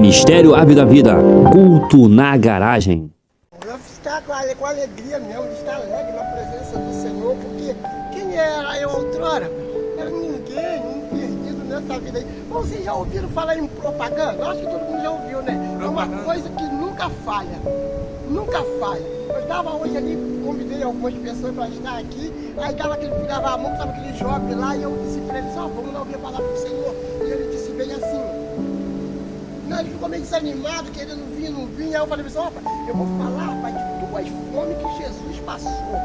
Ministério Árvore da Vida, culto na garagem. Eu ficar com alegria mesmo, de estar alegre na presença do Senhor, porque quem era eu outrora? Era ninguém, um perdido nessa vida aí. Vocês já ouviram falar em propaganda? Acho que todo mundo já ouviu, né? É uma coisa que nunca falha, nunca falha. Eu estava hoje ali, convidei algumas pessoas para estar aqui, aí dava aquele filho a mão, estava aquele jovem lá, e eu disse para ele, vamos lá ouvir a palavra do Senhor. E ele disse bem assim, não, ele ficou meio desanimado, querendo vir, não vinha. Aí eu falei assim, opa, eu vou falar, rapaz, de duas fomes que Jesus passou.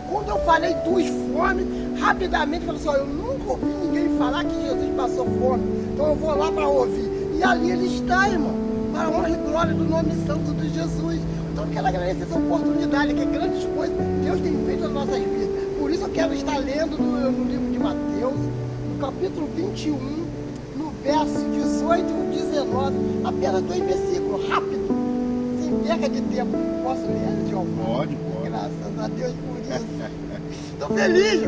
Quando eu falei duas fomes, rapidamente eu falei assim, eu nunca ouvi ninguém falar que Jesus passou fome. Então eu vou lá para ouvir. E ali ele está, irmão, para a honra e glória do nome santo de Jesus. Então eu quero agradecer essa oportunidade, que grandes coisas Deus tem feito nas nossas vidas. Por isso eu quero estar lendo no livro de Mateus, no capítulo 21, no verso 18 e 19, apenas 2 versículos, rápido, sem perca de tempo. Posso ler, João? Pode. Graças a Deus por isso. Estou feliz.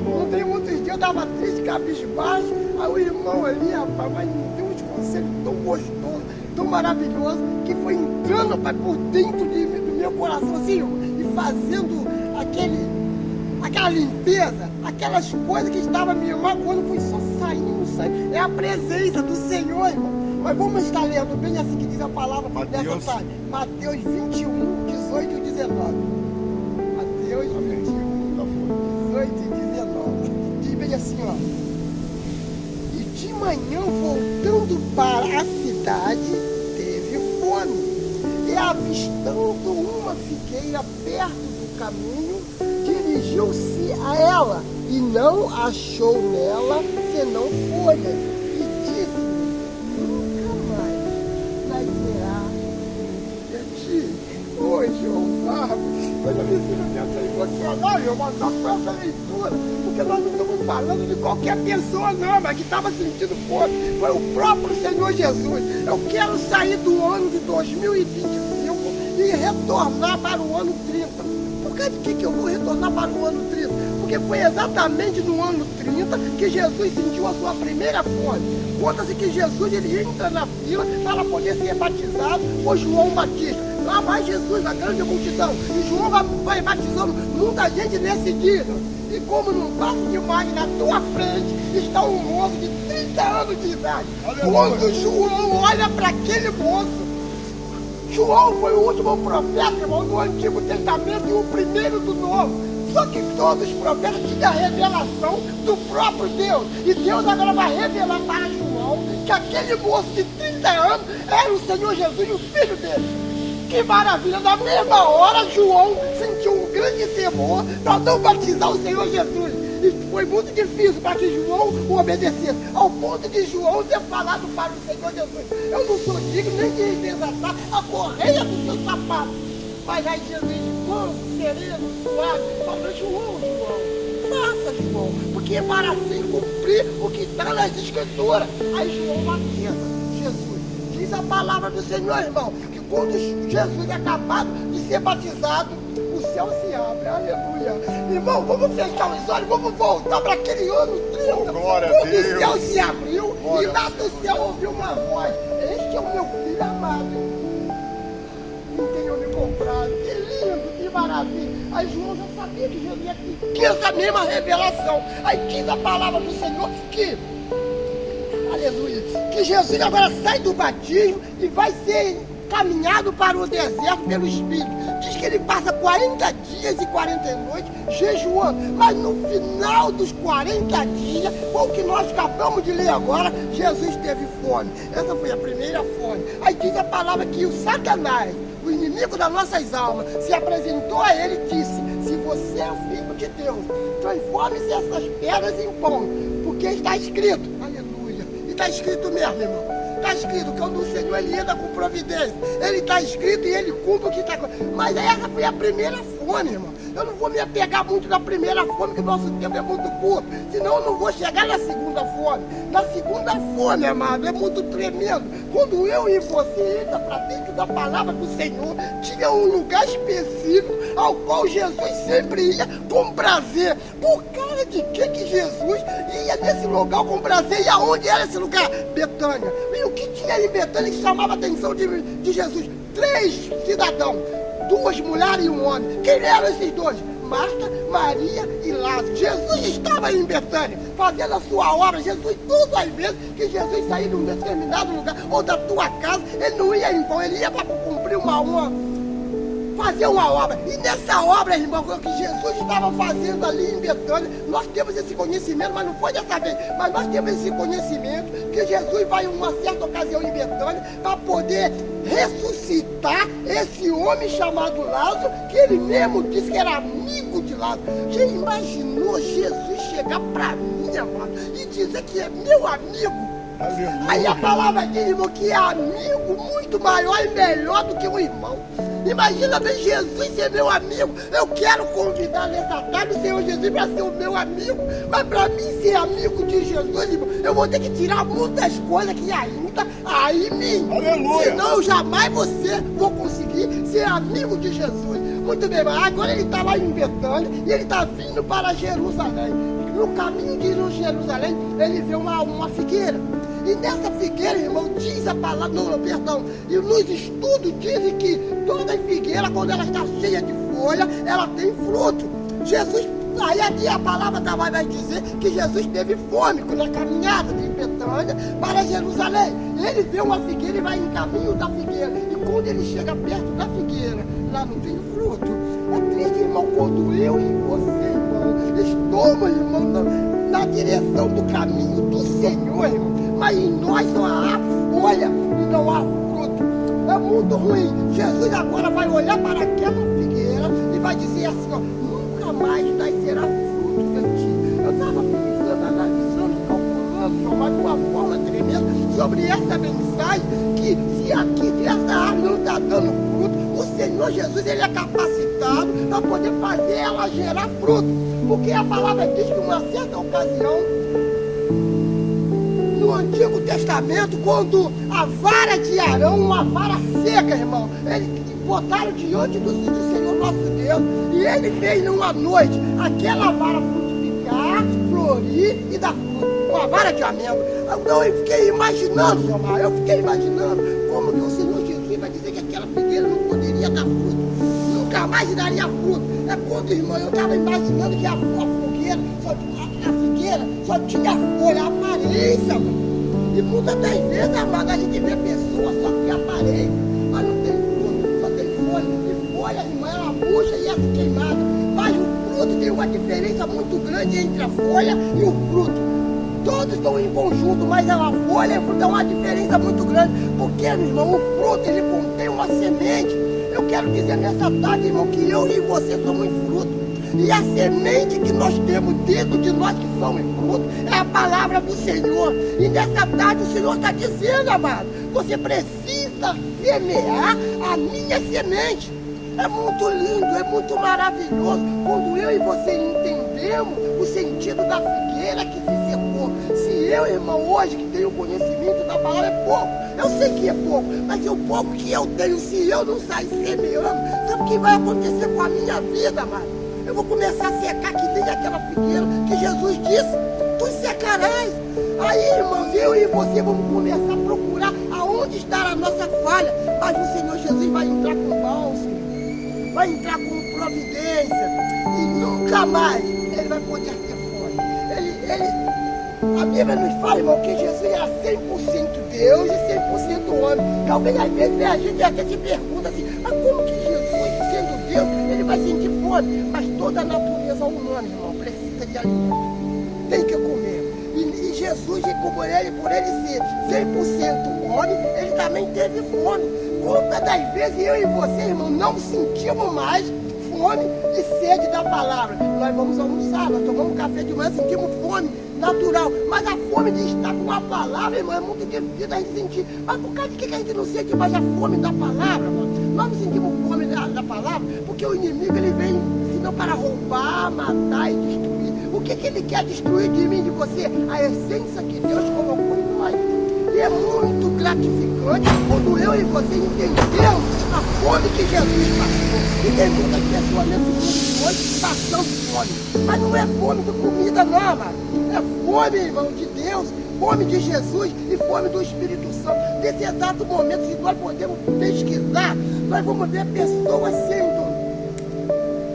Não tem muitos dias, eu estava triste, cabisbaixo. Aí o irmão ali, rapaz, mas me deu uns conselhos tão gostosos, tão maravilhosos, que foi entrando, rapaz, por dentro do meu coração, assim, e fazendo aquela limpeza, aquelas coisas que estavam me magoando, foi só saindo, saindo. É a presença do Senhor, irmão. Mas vamos estar lendo bem assim que diz a palavra dessa tarde. Mateus 21, 18 e 19. Mateus 21, 18 e 19. Diz bem assim, ó. E de manhã, voltando para a cidade, teve fome. E avistando uma figueira perto do caminho, dirigiu-se a ela e não achou nela senão folhas, e disse: nunca mais nascerá de ti. Ô Jeová, mas a minha filha me emocionar, eu vou mandar com essa leitura, porque nós não estamos falando de qualquer pessoa não, mas que estava sentindo fome, foi o próprio Senhor Jesus. Eu quero sair do ano de 2025 e retornar para o ano 30. Por causa de que eu vou retornar para o ano 30? Porque foi exatamente no ano 30 que Jesus sentiu a sua primeira fome. Conta-se que Jesus ele entra na fila para poder ser batizado por João Batista. Lá vai Jesus, a grande multidão. E João vai batizando muita gente nesse dia. E como não passa demais, na tua frente está um moço de 30 anos de idade. Quando João olha para aquele moço, João foi o último profeta, irmão, do Antigo Testamento e o primeiro do Novo. Só que todos os profetas tinham a revelação do próprio Deus. E Deus agora vai revelar para João que aquele moço de 30 anos era o Senhor Jesus, o filho dele. Que maravilha! Na mesma hora, João sentiu um grande temor para não batizar o Senhor Jesus. E foi muito difícil para que João o obedecesse, ao ponto de João ter falado para o Senhor Jesus: eu não sou digno nem de desatar a correia do seu sapato. Mas aí Jesus, manso, sereno, suave, falou: João, faça, João, porque para assim cumprir o que está nas Escrituras. Aí João batiza Jesus. Diz a palavra do Senhor, irmão, que quando Jesus é acabado de ser batizado, o céu se abre, aleluia. Irmão, vamos fechar os olhos, vamos voltar para aquele ano 30, quando o céu se abriu e lá do céu ouviu uma voz: este é o meu filho amado, em quem eu me comprado. Que lindo, que maravilha. Aí João já sabia que Jesus ia ter essa mesma revelação. Aí diz a palavra do Senhor que, aleluia, que Jesus agora sai do batismo e vai ser caminhado para o deserto pelo Espírito. Diz que ele passa 40 dias e 40 noites jejuando, mas no final dos 40 dias, o que nós acabamos de ler agora, Jesus teve fome. Essa foi a primeira fome. Aí diz a palavra que o Satanás, o inimigo das nossas almas, se apresentou a ele e disse: se você é o Filho de Deus, transforme-se essas pedras em pão, porque está escrito. Aleluia. E está escrito mesmo, irmão. Está escrito que quando o Senhor ele anda com providência, ele está escrito e ele cumpre o que está. Mas essa foi a primeira fome, irmão. Eu não vou me apegar muito na primeira fome, que o nosso tempo é muito curto, senão eu não vou chegar na segunda fome. Na segunda fome, amado, é muito tremendo. Quando eu e você entra para dentro da palavra do Senhor, tinha um lugar específico ao qual Jesus sempre ia com prazer. Por causa de que Jesus ia nesse lugar com prazer? E aonde era esse lugar? Betânia. E o que tinha em Betânia que chamava a atenção de Jesus? 3 cidadãos, 2 mulheres e um homem. Quem eram esses 2? Marta, Maria e Lázaro. Jesus estava em Betânia, fazendo a sua obra. Jesus, todas as vezes que Jesus saía de um determinado lugar, ou da tua casa, ele não ia em vão, ele ia para cumprir fazer uma obra. E nessa obra, irmão, que Jesus estava fazendo ali em Betânia, nós temos esse conhecimento, mas não foi dessa vez, mas nós temos esse conhecimento que Jesus vai em uma certa ocasião em Betânia para poder ressuscitar esse homem chamado Lázaro, que ele mesmo disse que era amigo de Lázaro. Já imaginou Jesus chegar para mim, amado, e dizer que é meu amigo? Aleluia. Aí a palavra diz, irmão, que é amigo muito maior e melhor do que um irmão. Imagina bem Jesus ser meu amigo. Eu quero convidar nessa tarde o Senhor Jesus para ser o meu amigo. Mas para mim ser amigo de Jesus, irmão, eu vou ter que tirar muitas coisas que ainda aí em mim. Aleluia. Senão eu jamais vou conseguir ser amigo de Jesus. Muito bem, mas agora ele está lá em Betânia e ele está vindo para Jerusalém. No caminho de Jerusalém, ele vê uma figueira. E nessa figueira, irmão, diz a palavra, e nos estudos dizem que toda figueira, quando ela está cheia de folha, ela tem fruto. Jesus, aí aqui a palavra vai dizer que Jesus teve fome na caminhada de Betânia para Jerusalém. Ele vê uma figueira e vai em caminho da figueira. E quando ele chega perto da figueira, lá não tem fruto. É triste, irmão, quando eu e você, irmão, estamos, irmão, na direção do caminho do Senhor, irmão. Mas em nós só há folha e não há fruto. É muito ruim. Jesus agora vai olhar para aquela figueira e vai dizer assim, ó, nunca mais nascerá fruto de ti. Eu estava pensando, analisando, calculando, mas de uma forma tremenda sobre essa mensagem, que se essa árvore não está dando fruto, o Senhor Jesus, ele é capacitado para poder fazer ela gerar fruto. Porque a palavra diz que uma certa ocasião, no Antigo Testamento, quando a vara de Arão, uma vara seca, irmão, eles botaram diante do Senhor nosso Deus, e ele fez numa noite aquela vara frutificar, florir e dar fruto, uma vara de amêndoa. Então eu fiquei imaginando, irmão, como que o Senhor Jesus vai dizer que aquela figueira não poderia dar fruto, nunca mais daria fruto. É quando, irmão, eu estava imaginando que a figueira só tinha folha, aparência, mano. E muitas das vezes, amado, a gente vê pessoas só que aparência, mas não tem fruto, só tem folha. E folha, irmão, ela murcha e é queimada. Mas o fruto tem uma diferença muito grande entre a folha e o fruto. Todos estão em conjunto, mas a folha e o fruto é uma diferença muito grande. Porque, meu irmão, o fruto, ele contém uma semente. Eu quero dizer nessa tarde, irmão, que eu e você somos fruto. E a semente que nós temos dentro de nós que somos fruto é a palavra do Senhor. E nessa tarde o Senhor está dizendo, amado, você precisa semear a minha semente. É muito lindo, é muito maravilhoso quando eu e você entendemos o sentido da figueira que se secou. Se eu, irmão, hoje que tenho conhecimento da palavra, é pouco. Eu sei que é pouco, mas o pouco que eu tenho, se eu não sair semeando, sabe o que vai acontecer com a minha vida, amado? Eu vou começar a secar que nem aquela figueira que Jesus disse, tu secarás. Aí, irmãos, eu e você vamos começar a procurar aonde está a nossa falha. Mas o Senhor Jesus vai entrar com bálsamo, vai entrar com providência, e nunca mais ele vai poder ter fome. A Bíblia nos fala, irmão, que Jesus era 100% Deus e 100% homem. Talvez às vezes a gente até se pergunta assim, mas como que Jesus, sendo Deus, ele vai sentir fome? Mas toda a natureza humana, irmão, precisa de alimento. Tem que comer. E Jesus, por ele ser 100% homem, ele também teve fome. Quantas das vezes eu e você, irmão, não sentimos mais fome e sede da palavra? Nós vamos almoçar, nós tomamos café de manhã, sentimos fome natural, mas a fome de estar com a palavra, irmão, é muito difícil a gente sentir. Mas por causa de que a gente não sente mais a fome da palavra, mano? Nós não sentimos fome da palavra, porque o inimigo, ele vem senão para roubar, matar e destruir. O que ele quer destruir de mim, de você? A essência que Deus colocou em nós. E é muito gratificante quando eu e você entendemos a fome que Jesus passou. E tem muitas pessoas nesse mundo hoje passando fome. Mas não é fome de comida não, mano. É fome, irmão, de Deus. fome de Jesus e fome do Espírito Santo. Nesse exato momento, se nós podemos pesquisar, nós vamos ver pessoas sendo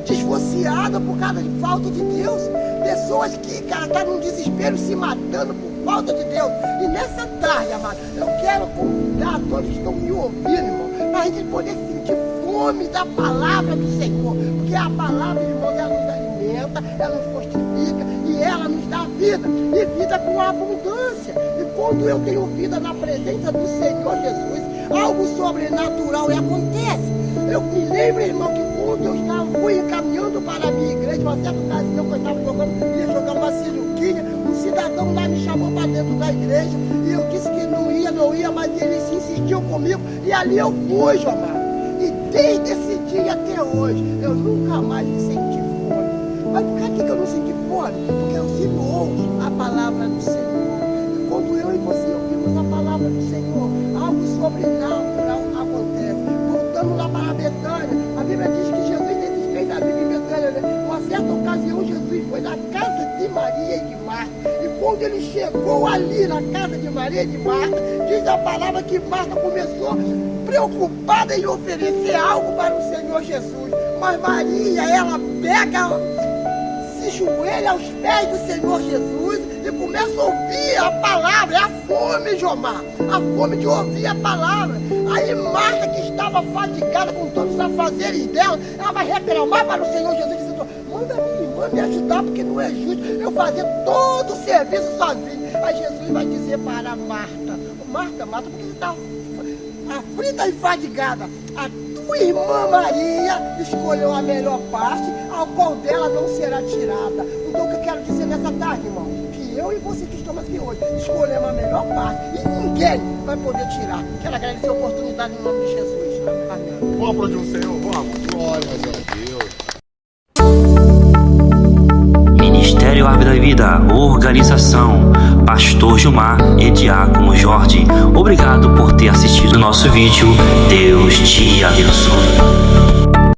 desforciadas por causa de falta de Deus. Pessoas que, cara, estão num desespero, se matando por falta de Deus. E nessa tarde, amado, eu quero convidar todos que estão me ouvindo, irmão, para a gente poder sentir fome da palavra do Senhor. Porque a palavra, irmão, ela nos alimenta, ela nos fortifica e ela nos dá vida. E vida com abundância. E quando eu tenho vida na presença do Senhor Jesus, algo sobrenatural acontece. Eu me lembro, irmão, que quando eu fui caminhando para a minha igreja, uma certa ocasião que eu estava ia jogar uma sinuquinha, um cidadão lá me chamou para dentro da igreja e eu disse que não ia, mas ele se insistiu comigo e ali eu fui, João Amado. E desde esse dia até hoje, eu nunca mais me senti fome. Mas por que eu não senti fome? Porque eu sempre ouço a palavra do Senhor. E quando eu e você ouvimos a palavra do Senhor, algo sobrenatural acontece. Voltando lá para a Betânia, a Bíblia diz que Jesus fez a vida em Betânia, né? Uma certa ocasião, Jesus foi na casa de Maria e de Marta. E quando ele chegou ali na casa de Maria e de Marta, diz a palavra que Marta começou preocupada em oferecer algo para o Senhor Jesus. Mas Maria, ela pega, se joelha aos pés do Senhor Jesus e começa a ouvir a palavra. É a fome, Jomar, a fome de ouvir a palavra. Aí Marta, que estava fatigada com todos os afazeres dela, ela vai reclamar para o Senhor Jesus, dizendo: manda minha irmã me ajudar, porque não é justo eu fazer todo o serviço sozinho. Aí Jesus vai dizer para Marta: Marta, por que você está aflita e fadigada? A tua irmã Maria escolheu a melhor parte, ao qual dela não será tirada. Então o que eu quero dizer nessa tarde, irmão? Que eu e você que estamos aqui hoje escolhemos a melhor parte e ninguém vai poder tirar. Quero agradecer a oportunidade em nome de Jesus. Amém. Vamos aplaudir o Senhor, vamos. Glória a Deus. Ministério Árvore da Vida, organização Pastor Gilmar e Diácono Jorge. Obrigado por ter assistido o nosso vídeo. Deus te abençoe.